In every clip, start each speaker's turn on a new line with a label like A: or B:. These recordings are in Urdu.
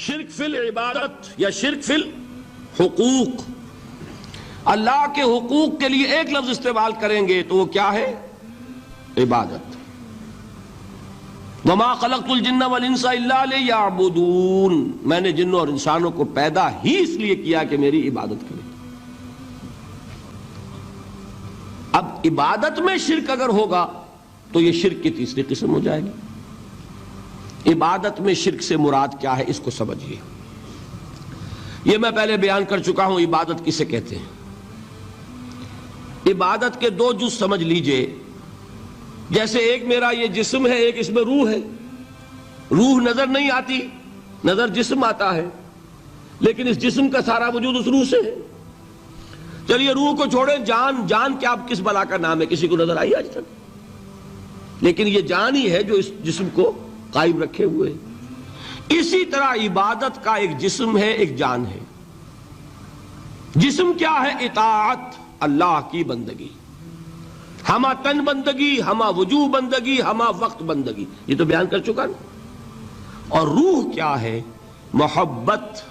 A: شرک فی العبادت یا شرک فی الحقوق، اللہ کے حقوق کے لیے ایک لفظ استعمال کریں گے تو وہ کیا ہے؟ عبادت۔ وَمَا خَلَقْتُ الْجِنَّ وَالْإِنسَ إِلَّا لِيَعْبُدُونَ، میں نے جنوں اور انسانوں کو پیدا ہی اس لیے کیا کہ میری عبادت کریں۔ اب عبادت میں شرک اگر ہوگا تو یہ شرک کی تیسری قسم ہو جائے گی۔ عبادت میں شرک سے مراد کیا ہے اس کو سمجھیے۔ یہ میں پہلے بیان کر چکا ہوں عبادت کسے کہتے ہیں۔ عبادت کے دو جز سمجھ لیجئے، جیسے ایک میرا یہ جسم ہے، ایک اس میں روح ہے۔ روح نظر نہیں آتی، نظر جسم آتا ہے، لیکن اس جسم کا سارا وجود اس روح سے ہے۔ چلیے روح کو چھوڑیں، جان کیا اب کس بلا کا نام ہے؟ کسی کو نظر آئی آج تک؟ لیکن یہ جان ہی ہے جو اس جسم کو قائم رکھے ہوئے۔ اسی طرح عبادت کا ایک جسم ہے، ایک جان ہے۔ جسم کیا ہے؟ اطاعت، اللہ کی بندگی، ہمہ تن بندگی، ہمہ وجوہ بندگی، ہمہ وقت بندگی، یہ تو بیان کر چکا نا۔ اور روح کیا ہے؟ محبت،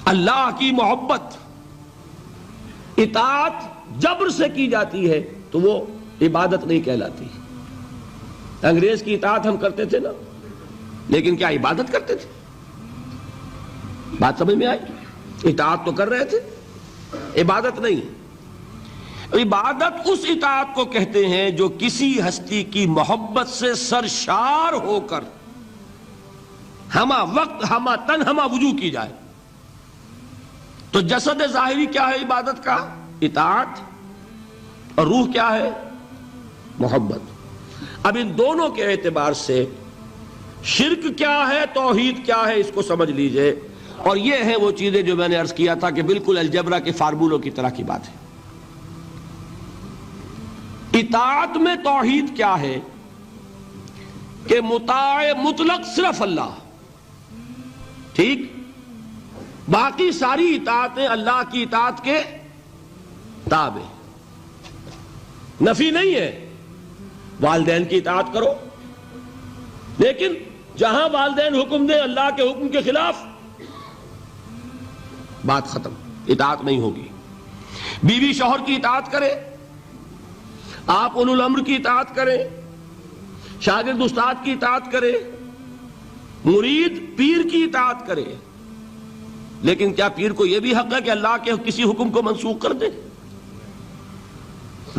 A: اللہ کی محبت۔ اطاعت جبر سے کی جاتی ہے تو وہ عبادت نہیں کہلاتی۔ انگریز کی اطاعت ہم کرتے تھے نا، لیکن کیا عبادت کرتے تھے؟ بات سمجھ میں آئی؟ اطاعت تو کر رہے تھے، عبادت نہیں۔ عبادت اس اطاعت کو کہتے ہیں جو کسی ہستی کی محبت سے سرشار ہو کر ہمہ وقت، ہمہ تن، ہمہ وجوہ کی جائے۔ تو جسد ظاہری کیا ہے عبادت کا؟ اطاعت، اور روح کیا ہے؟ محبت۔ اب ان دونوں کے اعتبار سے شرک کیا ہے، توحید کیا ہے، اس کو سمجھ لیجئے۔ اور یہ ہیں وہ چیزیں جو میں نے عرض کیا تھا کہ بالکل الجبرا کے فارمولوں کی طرح کی بات ہے۔ اطاعت میں توحید کیا ہے کہ مطاع مطلق صرف اللہ، ٹھیک؟ باقی ساری اطاعتیں اللہ کی اطاعت کے تابع۔ نفی نہیں ہے، والدین کی اطاعت کرو، لیکن جہاں والدین حکم دیں اللہ کے حکم کے خلاف، بات ختم، اطاعت نہیں ہوگی۔ بیوی شوہر کی اطاعت کرے، آپ اولو الامر کی اطاعت کریں، شاگرد استاد کی اطاعت کرے، مرید پیر کی اطاعت کرے، لیکن کیا پیر کو یہ بھی حق ہے کہ اللہ کے کسی حکم کو منسوخ کر دے؟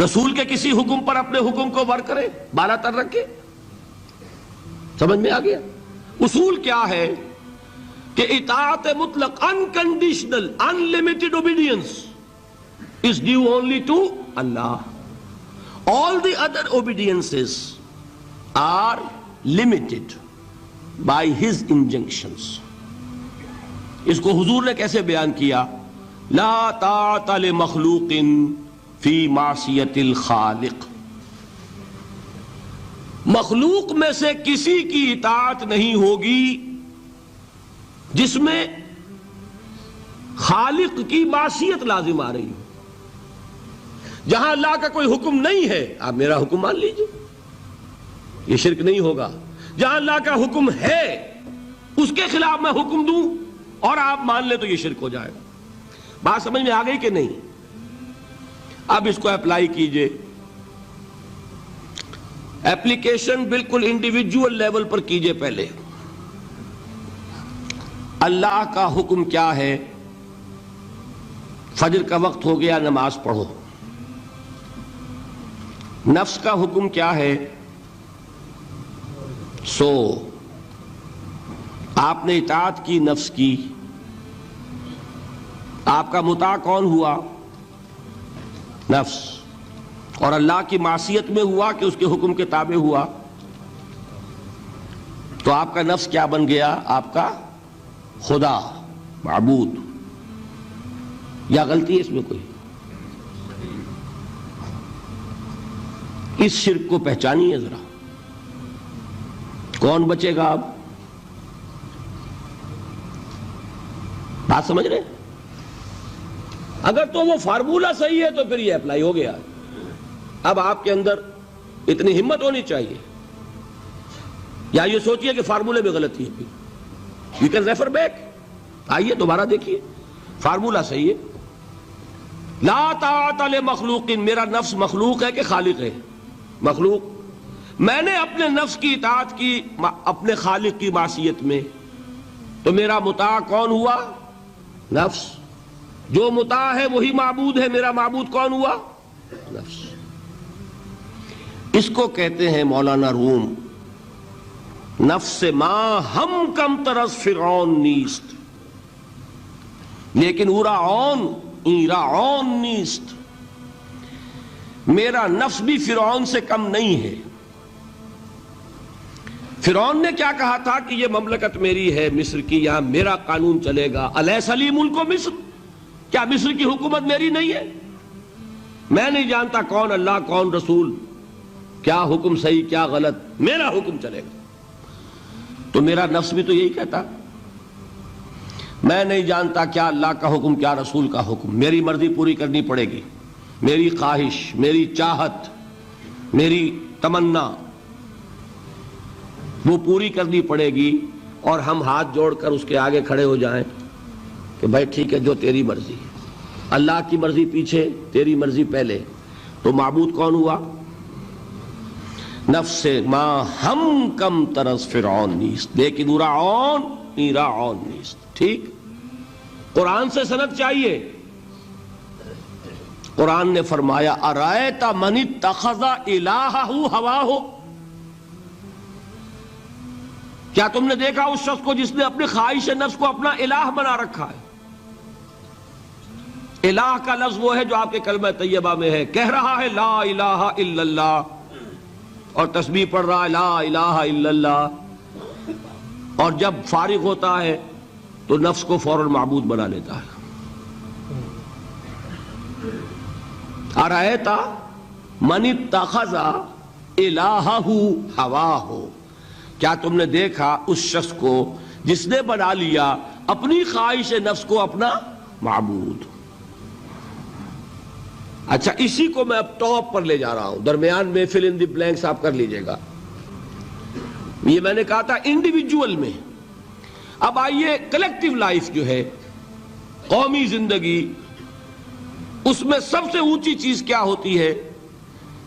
A: رسول کے کسی حکم پر اپنے حکم کو ور کرے، بالا تر رکھے؟ سمجھ میں آ گیا؟ اصول کیا ہے کہ اطاعت مطلق، unconditional, unlimited obedience is due only to Allah. All the other obediences are limited by His injunctions. اس کو حضور نے کیسے بیان کیا؟ لا طاعت لمخلوق فی معصیت الخالق۔ مخلوق میں سے کسی کی اطاعت نہیں ہوگی جس میں خالق کی معصیت لازم آ رہی ہو۔ جہاں اللہ کا کوئی حکم نہیں ہے آپ میرا حکم مان لیجئے، یہ شرک نہیں ہوگا۔ جہاں اللہ کا حکم ہے اس کے خلاف میں حکم دوں اور آپ مان لیں تو یہ شرک ہو جائے گا۔ بات سمجھ میں آ گئی کہ نہیں؟ اب اس کو اپلائی کیجئے۔ ایپلیکیشن بالکل انڈیویجول لیول پر کیجئے۔ پہلے اللہ کا حکم کیا ہے؟ فجر کا وقت ہو گیا، نماز پڑھو۔ نفس کا حکم کیا ہے؟ سو۔ آپ نے اطاعت کی نفس کی، آپ کا مطاع کون ہوا؟ نفس۔ اور اللہ کی معصیت میں ہوا کہ اس کے حکم کے تابع ہوا، تو آپ کا نفس کیا بن گیا؟ آپ کا خدا، معبود۔ یا غلطی ہے اس میں کوئی؟ اس شرک کو پہچانیے ذرا، کون بچے گا اب؟ بات سمجھ رہے؟ اگر تو وہ فارمولہ صحیح ہے تو پھر یہ اپلائی ہو گیا۔ اب آپ کے اندر اتنی ہمت ہونی چاہیے یا یہ سوچئے کہ فارمولے میں غلطی ہے پھر. You can refer back. آئیے دوبارہ دیکھیے فارمولا صحیح ہے. لا طاعت لمخلوق، میرا نفس مخلوق ہے کہ خالق ہے؟ مخلوق. میں نے اپنے نفس کی اطاعت کی اپنے خالق کی معصیت میں، تو میرا مطاع کون ہوا؟ نفس. جو مطاع ہے وہی معبود ہے. میرا معبود کون ہوا؟ نفس. اس کو کہتے ہیں مولانا روم نفس ما ہم کم ترس فرعون نیست، لیکن ایرعون نیست. میرا نفس بھی فرعون سے کم نہیں ہے. فرعون نے کیا کہا تھا کہ یہ مملکت میری ہے مصر کی، یہاں میرا قانون چلے گا. الیس لی ملک مصر، کیا مصر کی حکومت میری نہیں ہے؟ میں نہیں جانتا کون اللہ کون رسول، کیا حکم صحیح کیا غلط، میرا حکم چلے گا. تو میرا نفس بھی تو یہی کہتا، میں نہیں جانتا کیا اللہ کا حکم کیا رسول کا حکم، میری مرضی پوری کرنی پڑے گی، میری خواہش، میری چاہت، میری تمنا وہ پوری کرنی پڑے گی. اور ہم ہاتھ جوڑ کر اس کے آگے کھڑے ہو جائیں کہ بھائی ٹھیک ہے جو تیری مرضی. اللہ کی مرضی پیچھے، تیری مرضی پہلے. تو معبود کون ہوا؟ نفس ما ہم کم ترس فرعون نیست، لیکن ایرعون نیست. ٹھیک. قرآن سے سند چاہیے. قرآن نے فرمایا ارائیت من اتخذ الہہ ہواہ، کیا تم نے دیکھا اس شخص کو جس نے اپنی خواہش نفس کو اپنا الہ بنا رکھا ہے؟ الہ کا لفظ وہ ہے جو آپ کے کلمہ طیبہ میں ہے. کہہ رہا ہے لا الہ الا اللہ، اور تسبیح پڑھ رہا ہے لا الہ الا اللہ، اور جب فارغ ہوتا ہے تو نفس کو فوراً معبود بنا لیتا ہے. ارائیت من اتخذ الہہ ہواہ، کیا تم نے دیکھا اس شخص کو جس نے بنا لیا اپنی خواہش نفس کو اپنا معبود. اچھا اسی کو میں اب ٹاپ پر لے جا رہا ہوں، درمیان میں فل ان دی بلینکس آپ کر لیجئے گا. یہ میں نے کہا تھا انڈیویجول میں. اب آئیے کلیکٹیو لائف جو ہے، قومی زندگی، اس میں سب سے اونچی چیز کیا ہوتی ہے؟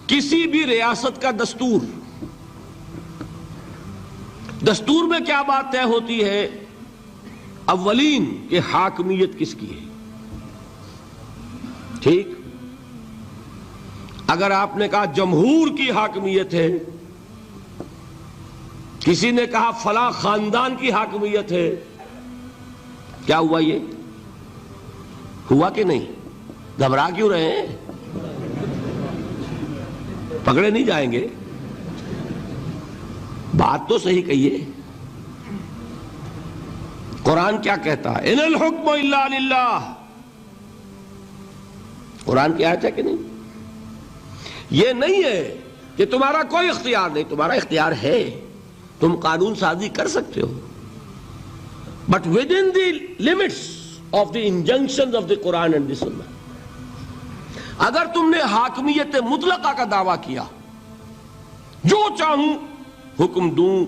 A: کسی بھی ریاست کا دستور. دستور میں کیا بات طے ہوتی ہے؟ اولین کہ حاکمیت کس کی ہے. ٹھیک. اگر آپ نے کہا جمہور کی حاکمیت ہے، کسی نے کہا فلاں خاندان کی حاکمیت ہے، کیا ہوا؟ یہ ہوا کہ نہیں؟ گھبرا کیوں رہے ہیں؟ پکڑے نہیں جائیں گے. بات تو صحیح کہیے. قرآن کیا کہتا ہے؟ ان الحکم الا للہ. قرآن کی آیت ہے کہ نہیں؟ یہ نہیں ہے کہ تمہارا کوئی اختیار نہیں، تمہارا اختیار ہے، تم قانون سازی کر سکتے ہو، but with in the limits of the injunctions of the Quran and the Sunnah. اگر تم نے حاکمیت مطلقہ کا دعویٰ کیا، جو چاہوں حکم دوں،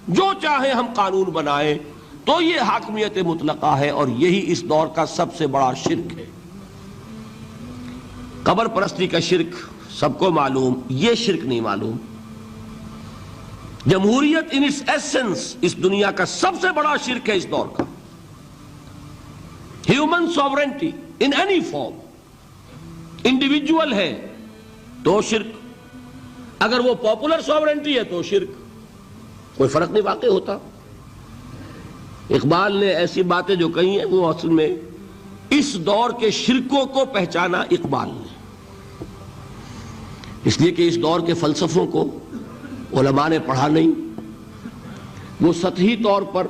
A: جو چاہے ہم قانون بنائیں، تو یہ حاکمیت مطلقہ ہے. اور یہی اس دور کا سب سے بڑا شرک ہے. قبر پرستی کا شرک سب کو معلوم، یہ شرک نہیں معلوم. جمہوریت ان اٹس ایسنس اس دنیا کا سب سے بڑا شرک ہے اس دور کا. Human sovereignty in any form, individual ہے تو شرک، اگر وہ پاپولر سوورنٹی ہے تو شرک. کوئی فرق نہیں واقع ہوتا. اقبال نے ایسی باتیں جو کہی ہیں وہ اصل میں اس دور کے شرکوں کو پہچانا اقبال نے، اس لیے کہ اس دور کے فلسفوں کو علماء نے پڑھا نہیں. وہ سطحی طور پر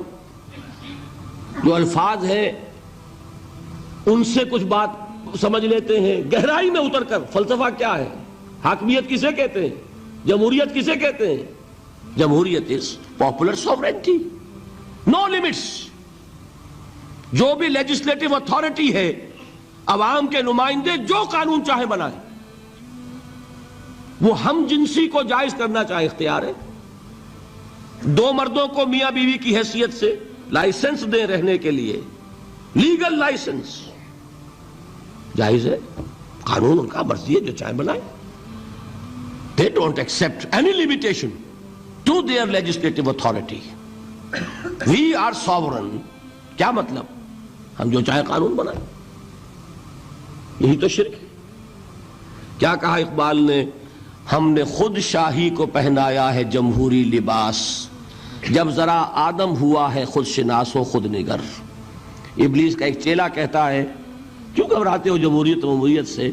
A: جو الفاظ ہیں ان سے کچھ بات سمجھ لیتے ہیں، گہرائی میں اتر کر فلسفہ کیا ہے، حاکمیت کسے کہتے ہیں، جمہوریت کسے کہتے ہیں. جمہوریت is popular sovereignty, know limits. جو بھی لیجسلیٹو اتھارٹی ہے، عوام کے نمائندے جو قانون چاہے بنائیں، وہ ہم جنسی کو جائز کرنا چاہے اختیار ہے. دو مردوں کو میاں بیوی کی حیثیت سے لائسنس دیں رہنے کے لیے، لیگل لائسنس، جائز ہے، قانون ان کا مرضی ہے، جو چاہے بنائیں. They don't accept any limitation to their legislative authority. We are sovereign. کیا مطلب؟ ہم جو چاہے قانون بنائیں. یہی تو شرک ہے. کیا کہا اقبال نے؟ ہم نے خود شاہی کو پہنایا ہے جمہوری لباس، جب ذرا آدم ہوا ہے خود شناس و خود نگر. ابلیس کا ایک چیلا کہتا ہے کیوں گھبراتے ہو جمہوریت و جمہوریت سے؟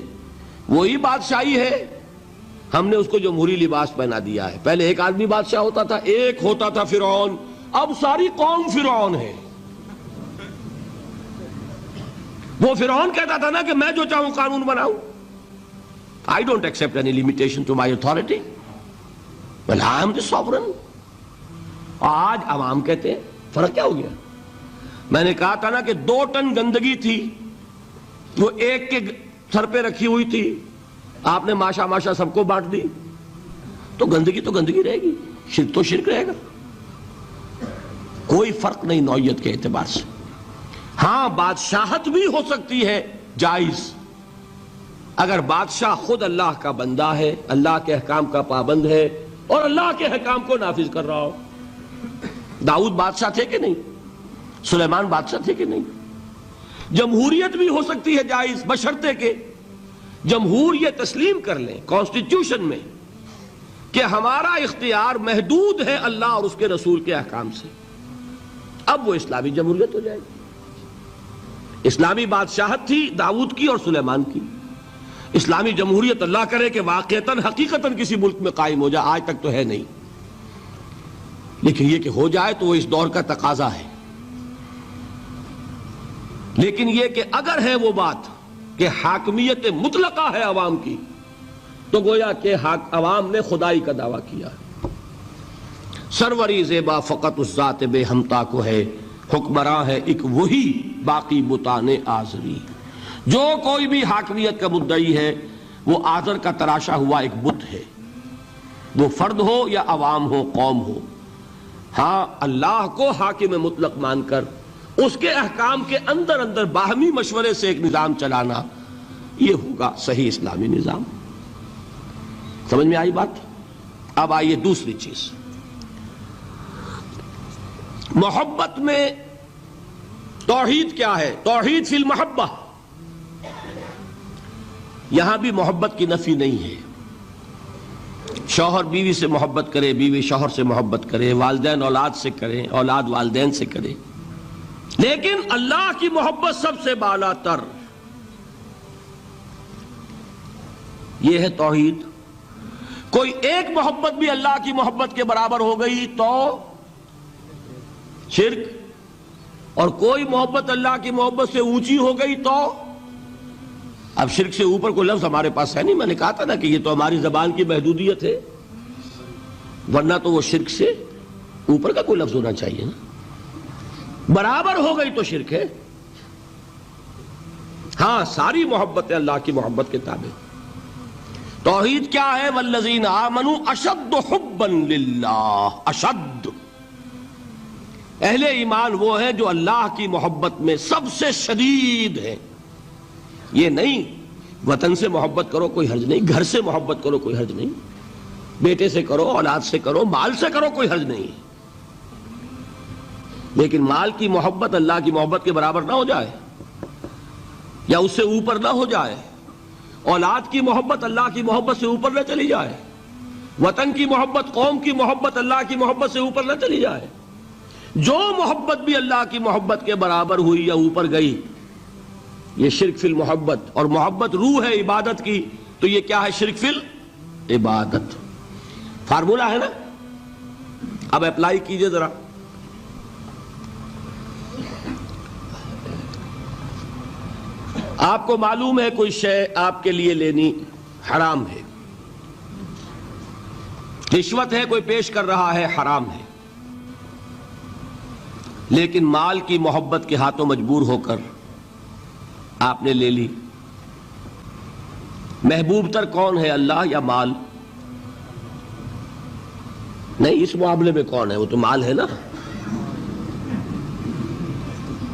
A: وہی بادشاہی ہے، ہم نے اس کو جمہوری لباس پہنا دیا ہے. پہلے ایک آدمی بادشاہ ہوتا تھا، ایک ہوتا تھا فرعون، اب ساری قوم فرعون ہے. وہ فرعون کہتا تھا نا کہ میں جو چاہوں قانون بناؤں. I don't accept any limitation to my authority. Well, I am the sovereign. آج عوام کہتے ہیں. فرق کیا ہو گیا؟ میں نے کہا تھا نا کہ 2 ٹن گندگی تھی، وہ ایک کے سر پہ رکھی ہوئی تھی، آپ نے ماشا ماشا سب کو بانٹ دی، تو گندگی رہے گی، شرک تو شرک رہے گا. کوئی فرق نہیں نوعیت کے اعتبار سے. ہاں بادشاہت بھی ہو سکتی ہے جائز، اگر بادشاہ خود اللہ کا بندہ ہے، اللہ کے احکام کا پابند ہے اور اللہ کے احکام کو نافذ کر رہا ہو. داؤد بادشاہ تھے کہ نہیں؟ سلیمان بادشاہ تھے کہ نہیں؟ جمہوریت بھی ہو سکتی ہے جائز، بشرطے کہ جمہور یہ تسلیم کر لیں کانسٹیٹیوشن میں کہ ہمارا اختیار محدود ہے اللہ اور اس کے رسول کے احکام سے. اب وہ اسلامی جمہوریت ہو جائے گی. اسلامی بادشاہت تھی داؤد کی اور سلیمان کی. اسلامی جمہوریت اللہ کرے کہ واقعتاً حقیقتاً کسی ملک میں قائم ہو جائے، آج تک تو ہے نہیں، لیکن یہ کہ ہو جائے تو وہ اس دور کا تقاضا ہے. لیکن یہ کہ اگر ہے وہ بات کہ حاکمیت مطلقہ ہے عوام کی، تو گویا کہ عوام نے خدائی کا دعویٰ کیا ہے. سروری زیبا فقط اس ذات بے ہمتا کو ہے، حکمراں ہے ایک وہی باقی بتان آزری. جو کوئی بھی حاکمیت کا مدعی ہے وہ آزر کا تراشا ہوا ایک بت ہے، وہ فرد ہو یا عوام ہو، قوم ہو. ہاں اللہ کو حاکم مطلق مان کر اس کے احکام کے اندر اندر باہمی مشورے سے ایک نظام چلانا، یہ ہوگا صحیح اسلامی نظام. سمجھ میں آئی بات؟ اب آئیے دوسری چیز، محبت میں توحید کیا ہے؟ توحید فی المحبہ. یہاں بھی محبت کی نفی نہیں ہے. شوہر بیوی سے محبت کرے، بیوی شوہر سے محبت کرے، والدین اولاد سے کریں، اولاد والدین سے کرے، لیکن اللہ کی محبت سب سے بالا تر. یہ ہے توحید. کوئی ایک محبت بھی اللہ کی محبت کے برابر ہو گئی تو شرک، اور کوئی محبت اللہ کی محبت سے اونچی ہو گئی تو اب شرک سے اوپر کوئی لفظ ہمارے پاس ہے نہیں. میں نے کہا تھا نا کہ یہ تو ہماری زبان کی محدودیت ہے، ورنہ تو وہ شرک سے اوپر کا کوئی لفظ ہونا چاہیے نا. برابر ہو گئی تو شرک ہے. ہاں ساری محبت اللہ کی محبت کے تابع. توحید کیا ہے؟ والذین آمنوا اشد حبا للہ. اشد، اہل ایمان وہ ہیں جو اللہ کی محبت میں سب سے شدید ہیں. یہ نہیں وطن سے محبت کرو کوئی حرج نہیں، گھر سے محبت کرو کوئی حرج نہیں، بیٹے سے کرو، اولاد سے کرو، مال سے کرو، کوئی حرج نہیں، لیکن مال کی محبت اللہ کی محبت کے برابر نہ ہو جائے یا اس سے اوپر نہ ہو جائے. اولاد کی محبت اللہ کی محبت سے اوپر نہ چلی جائے. وطن کی محبت، قوم کی محبت اللہ کی محبت سے اوپر نہ چلی جائے. جو محبت بھی اللہ کی محبت کے برابر ہوئی یا اوپر گئی، یہ شرک فی المحبت. اور محبت روح ہے عبادت کی، تو یہ کیا ہے؟ شرک فی العبادت. فارمولہ ہے نا. اب اپلائی کیجئے ذرا. آپ کو معلوم ہے کوئی شے آپ کے لیے لینی حرام ہے، رشوت ہے کوئی پیش کر رہا ہے، حرام ہے، لیکن مال کی محبت کے ہاتھوں مجبور ہو کر آپ نے لے لی. محبوب تر کون ہے، اللہ یا مال؟ نہیں، اس معاملے میں کون ہے؟ وہ تو مال ہے نا.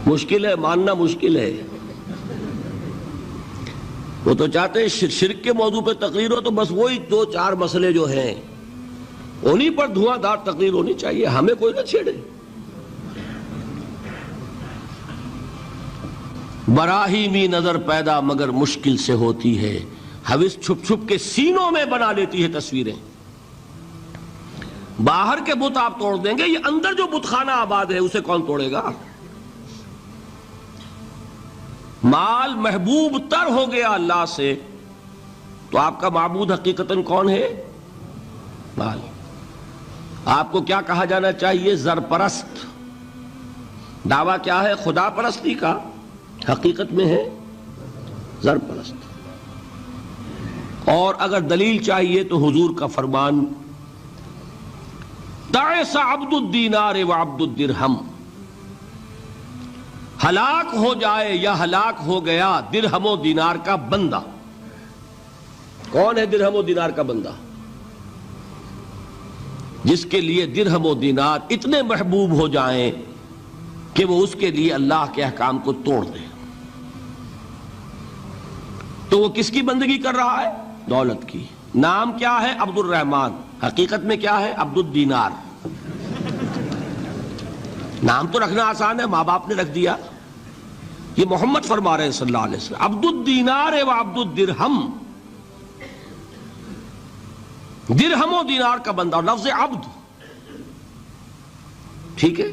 A: مشکل ہے، ماننا مشکل ہے. وہ تو چاہتے ہیں شرک کے موضوع پہ تقریر ہو تو بس وہی 2-4 مسئلے جو ہیں انہی پر دھواں دار تقریر ہونی چاہیے، ہمیں کوئی نہ چھیڑے. براہیمی نظر پیدا مگر مشکل سے ہوتی ہے، ہوس چھپ چھپ کے سینوں میں بنا لیتی ہے تصویریں. باہر کے بت آپ توڑ دیں گے، یہ اندر جو بت خانہ آباد ہے اسے کون توڑے گا؟ مال محبوب تر ہو گیا اللہ سے تو آپ کا معبود حقیقتاً کون ہے؟ مال. آپ کو کیا کہا جانا چاہیے؟ زرپرست. دعویٰ کیا ہے؟ خدا پرستی کا، حقیقت میں ہے زرپرست. اور اگر دلیل چاہیے تو حضور کا فرمان تعس عبد الدینار وعبد الدرہم، ہلاک ہو جائے یا ہلاک ہو گیا درہم و دینار کا بندہ. کون ہے درہم و دینار کا بندہ؟ جس کے لیے درہم و دینار اتنے محبوب ہو جائیں کہ وہ اس کے لیے اللہ کے احکام کو توڑ دے. تو وہ کس کی بندگی کر رہا ہے؟ دولت کی. نام کیا ہے؟ عبد الرحمن. حقیقت میں کیا ہے؟ عبد الدینار. نام تو رکھنا آسان ہے، ماں باپ نے رکھ دیا. یہ محمد فرما رہے ہیں صلی اللہ علیہ وسلم، عبد الدینار و عبد الدرہم. درہم و دینار کا بندہ، لفظ عبد. ٹھیک ہے،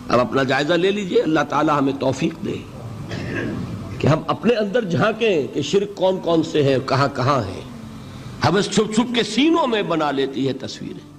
A: اب اپنا جائزہ لے لیجئے. اللہ تعالی ہمیں توفیق دے کہ ہم اپنے اندر جھانکیں کہ شرک کون کون سے ہیں، کہاں کہاں ہیں. ہم اس چھپ چھپ کے سینوں میں بنا لیتی ہے تصویریں.